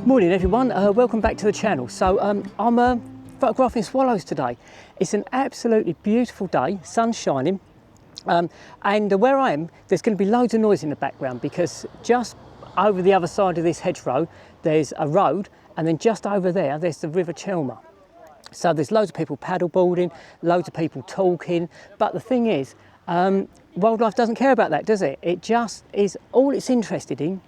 Morning everyone, welcome back to the channel. So I'm photographing swallows today. It's an absolutely beautiful day, sun's shining, and where I am there's going to be loads of noise in the background because just over the other side of this hedgerow there's a road, and then just over there's the River Chelmer. So there's loads of people paddleboarding, loads of people talking, but the thing is, wildlife doesn't care about that, does it? It just is, all it's interested in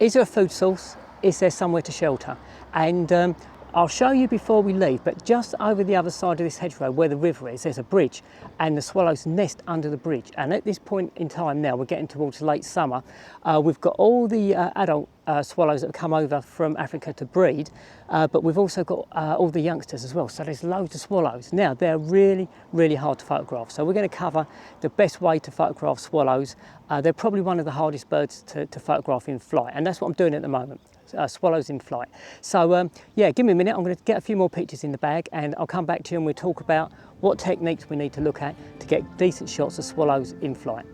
is there a food source? Is there somewhere to shelter? And I'll show you before we leave, but just over the other side of this hedgerow where the river is, there's a bridge, and the swallows nest under the bridge. And at this point in time now, we're getting towards late summer, we've got all the adult swallows that have come over from Africa to breed, but we've also got all the youngsters as well. So there's loads of swallows. Now, they're really, really hard to photograph. So we're going to cover the best way to photograph swallows. They're probably one of the hardest birds to photograph in flight, and that's what I'm doing at the moment. Swallows in flight. So yeah, give me a minute, I'm going to get a few more pictures in the bag and I'll come back to you and we'll talk about what techniques we need to look at to get decent shots of swallows in flight.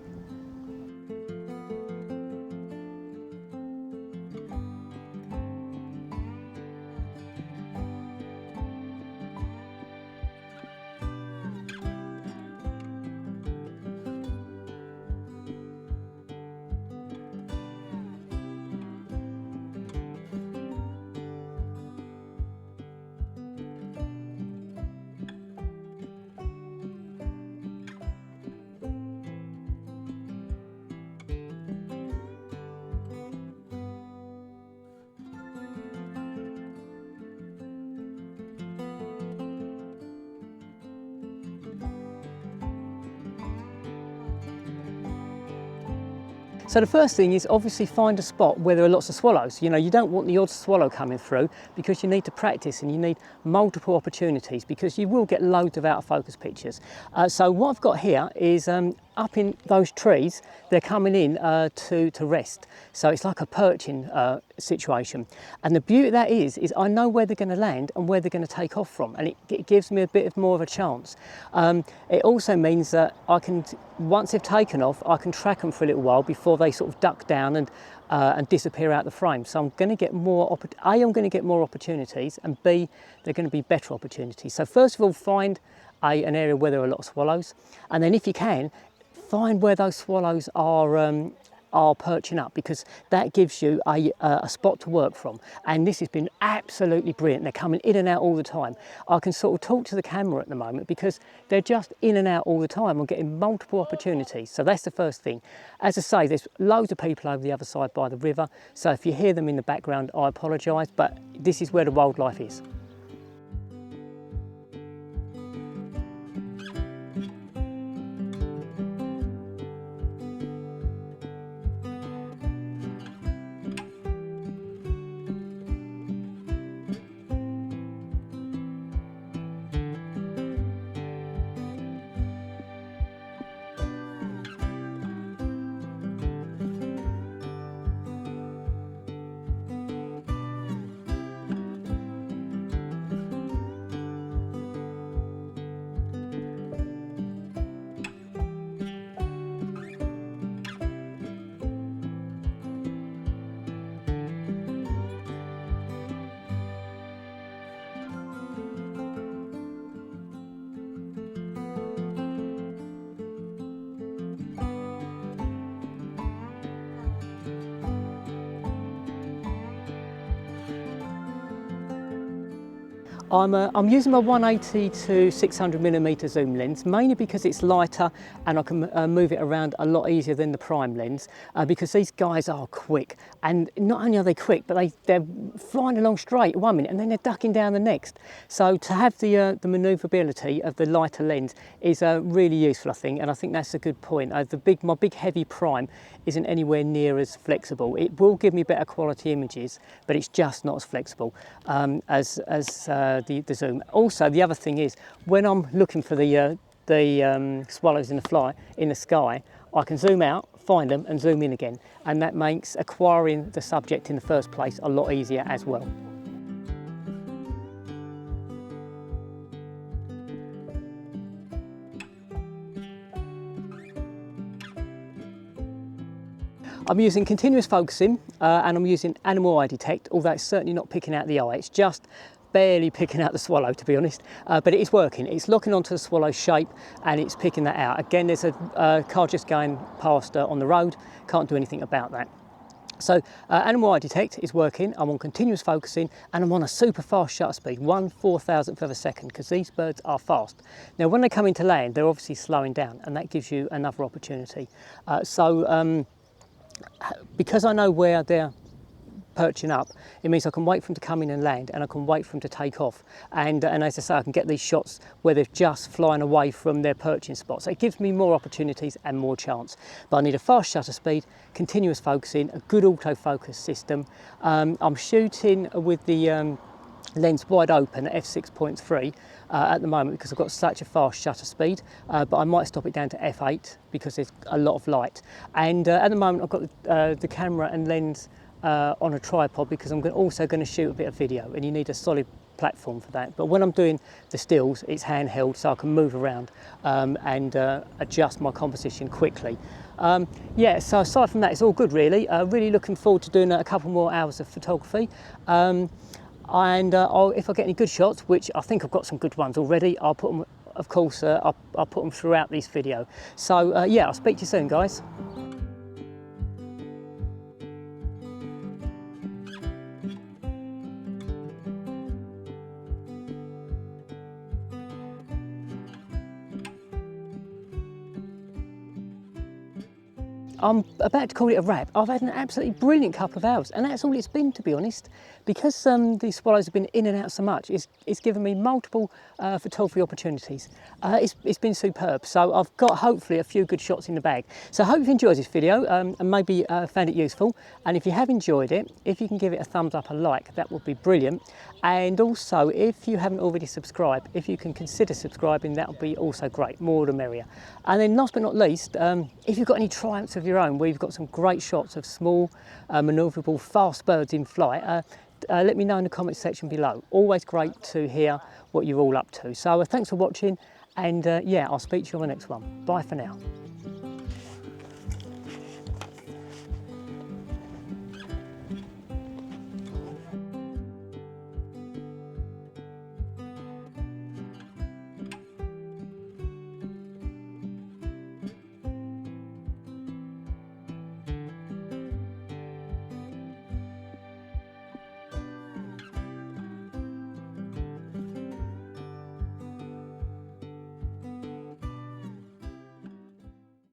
So the first thing is obviously find a spot where there are lots of swallows. You know, you don't want the odd swallow coming through because you need to practice and you need multiple opportunities because you will get loads of out of focus pictures. So what I've got here is up in those trees, they're coming in to rest. So it's like a perching situation. And the beauty of that is I know where they're going to land and where they're going to take off from, and it gives me a bit more of a chance. It also means that I can, once they've taken off, I can track them for a little while before they sort of duck down and disappear out the frame. So I'm going to get more, I'm going to get more opportunities, and B, they're going to be better opportunities. So first of all, find an area where there are a lot of swallows, and then if you can, find where those swallows are perching up, because that gives you a spot to work from. And this has been absolutely brilliant. They're coming in and out all the time. I can sort of talk to the camera at the moment because they're just in and out all the time. I'm getting multiple opportunities. So that's the first thing. As I say, there's loads of people over the other side by the river. So if you hear them in the background, I apologise, but this is where the wildlife is. I'm using my 180 to 600mm zoom lens, mainly because it's lighter and I can move it around a lot easier than the prime lens, because these guys are quick. And not only are they quick, but they're flying along straight one minute and then they're ducking down the next. So to have the manoeuvrability of the lighter lens is really useful, I think, and I think that's a good point. My big heavy prime isn't anywhere near as flexible. It will give me better quality images, but it's just not as flexible as the zoom. Also, the other thing is when I'm looking for the swallows in the sky, I can zoom out, find them, and zoom in again, and that makes acquiring the subject in the first place a lot easier as well. I'm using continuous focusing and I'm using animal eye detect, although it's certainly not picking out the eye, it's just barely picking out the swallow, to be honest, but it is working. It's locking onto the swallow shape and it's picking that out. Again, there's a car just going past on the road, can't do anything about that. So animal eye detect is working. I'm on continuous focusing and I'm on a super fast shutter speed, 1/4000th of a second, because these birds are fast. Now when they come into land, they're obviously slowing down, and that gives you another opportunity. Because I know where they're perching up, it means I can wait for them to come in and land, and I can wait for them to take off, and as I say, I can get these shots where they're just flying away from their perching spot. So it gives me more opportunities and more chance. But I need a fast shutter speed, continuous focusing, a good autofocus system. I'm shooting with the lens wide open at f6.3 at the moment because I've got such a fast shutter speed, but I might stop it down to f8 because there's a lot of light. And at the moment I've got the camera and lens on a tripod because I'm also going to shoot a bit of video, and you need a solid platform for that. But when I'm doing the stills, it's handheld, so I can move around and adjust my composition quickly. Yeah, so aside from that, it's all good really. Really looking forward to doing a couple more hours of photography. If I get any good shots, which I think I've got some good ones already, I'll put them, of course, I'll put them throughout this video. So yeah, I'll speak to you soon, guys. I'm about to call it a wrap. I've had an absolutely brilliant couple of hours, and that's all it's been, to be honest. Because these swallows have been in and out so much, it's given me multiple photography opportunities. It's been superb. So I've got hopefully a few good shots in the bag. So I hope you've enjoyed this video and maybe found it useful. And if you have enjoyed it, if you can give it a thumbs up, a like, that would be brilliant. And also, if you haven't already subscribed, if you can consider subscribing, that would be also great, more the merrier. And then last but not least, if you've got any triumphs of your own where you've got some great shots of small, manoeuvrable, fast birds in flight, let me know in the comments section below. Always great to hear what you're all up to. So thanks for watching, and yeah, I'll speak to you on the next one. Bye for now.